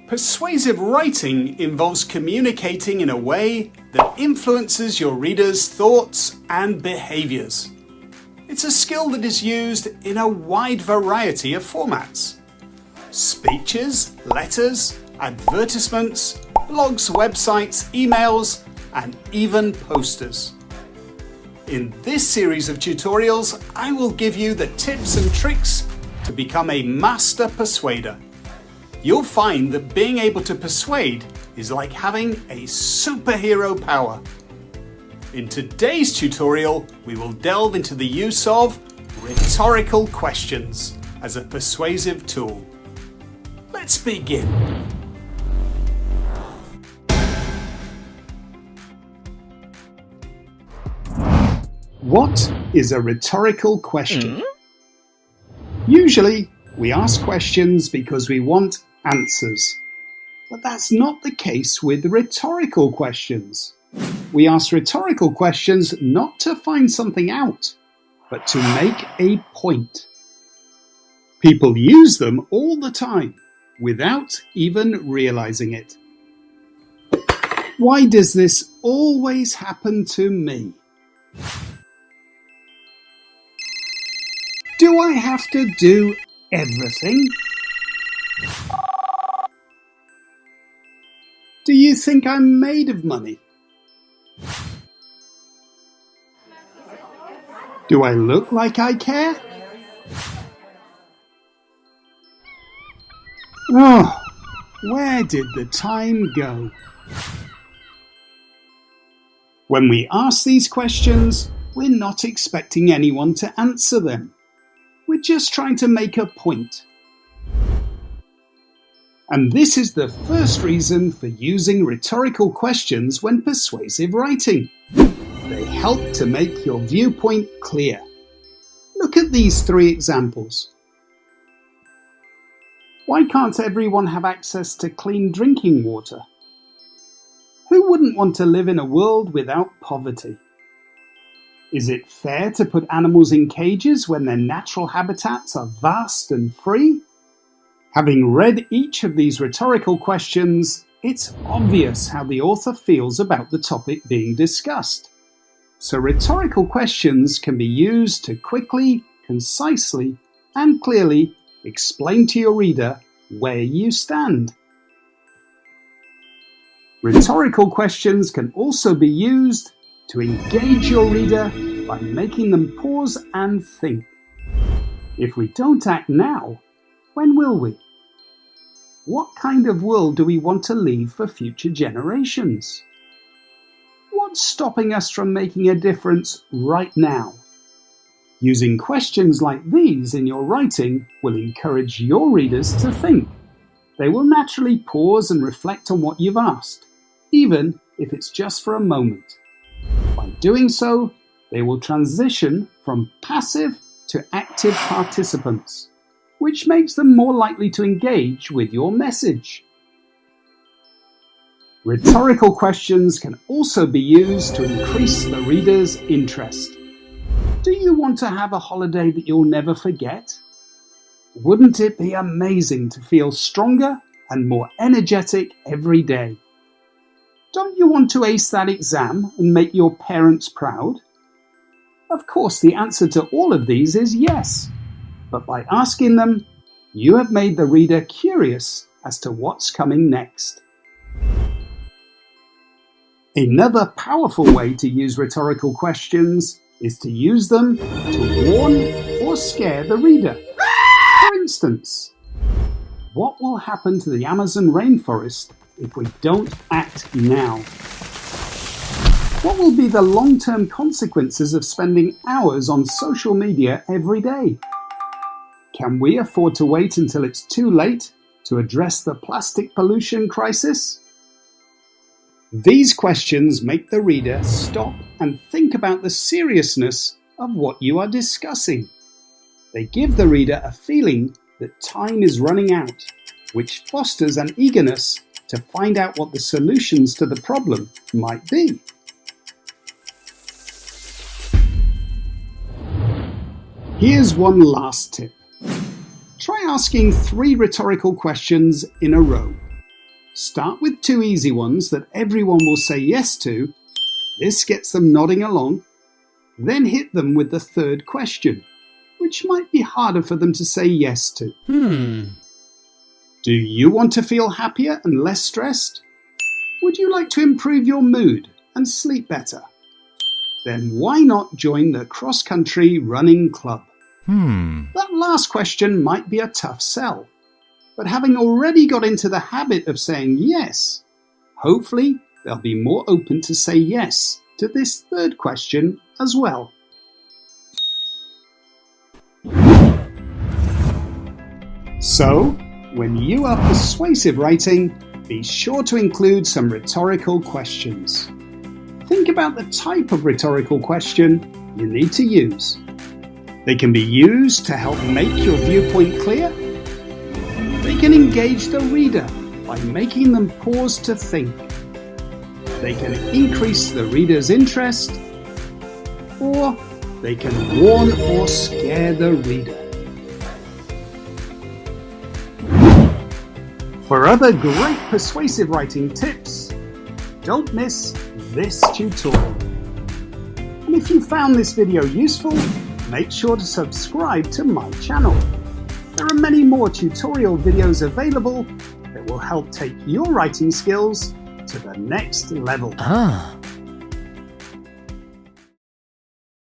Persuasive writing involves communicating in a way that influences your readers' thoughts and behaviours. It's a skill that is used in a wide variety of formats. Speeches, letters, advertisements, blogs, websites, emails, and even posters. In this series of tutorials, I will give you the tips and tricks to become a master persuader. You'll find that being able to persuade is like having a superhero power. In today's tutorial, we will delve into the use of rhetorical questions as a persuasive tool. Let's begin. What is a rhetorical question? Usually, we ask questions because we want answers. But that's not the case with rhetorical questions. We ask rhetorical questions not to find something out, but to make a point. People use them all the time, without even realizing it. Why does this always happen to me? Do I have to do everything? Do you think I'm made of money? Do I look like I care? Oh, where did the time go? When we ask these questions, we're not expecting anyone to answer them. We're just trying to make a point. And this is the first reason for using rhetorical questions when persuasive writing. They help to make your viewpoint clear. Look at these three examples. Why can't everyone have access to clean drinking water? Who wouldn't want to live in a world without poverty? Is it fair to put animals in cages when their natural habitats are vast and free? Having read each of these rhetorical questions, it's obvious how the author feels about the topic being discussed. So rhetorical questions can be used to quickly, concisely, and clearly explain to your reader where you stand. Rhetorical questions can also be used to engage your reader by making them pause and think. If we don't act now, when will we? What kind of world do we want to leave for future generations? What's stopping us from making a difference right now? Using questions like these in your writing will encourage your readers to think. They will naturally pause and reflect on what you've asked, even if it's just for a moment. By doing so, they will transition from passive to active participants, which makes them more likely to engage with your message. Rhetorical questions can also be used to increase the reader's interest. Do you want to have a holiday that you'll never forget? Wouldn't it be amazing to feel stronger and more energetic every day? Don't you want to ace that exam and make your parents proud? Of course, the answer to all of these is yes. But by asking them, you have made the reader curious as to what's coming next. Another powerful way to use rhetorical questions is to use them to warn or scare the reader. For instance, what will happen to the Amazon rainforest if we don't act now? What will be the long-term consequences of spending hours on social media every day? Can we afford to wait until it's too late to address the plastic pollution crisis? These questions make the reader stop and think about the seriousness of what you are discussing. They give the reader a feeling that time is running out, which fosters an eagerness to find out what the solutions to the problem might be. Here's one last tip. Try asking 3 rhetorical questions in a row. Start with 2 easy ones that everyone will say yes to. This gets them nodding along. Then hit them with the 3rd question, which might be harder for them to say yes to. Do you want to feel happier and less stressed? Would you like to improve your mood and sleep better? Then why not join the cross-country running club? That last question might be a tough sell, but having already got into the habit of saying yes, hopefully they'll be more open to say yes to this 3rd question as well. So, when you are persuasive writing, be sure to include some rhetorical questions. Think about the type of rhetorical question you need to use. They can be used to help make your viewpoint clear. They can engage the reader by making them pause to think. They can increase the reader's interest, or they can warn or scare the reader. For other great persuasive writing tips, don't miss this tutorial. And if you found this video useful, make sure to subscribe to my channel. There are many more tutorial videos available that will help take your writing skills to the next level.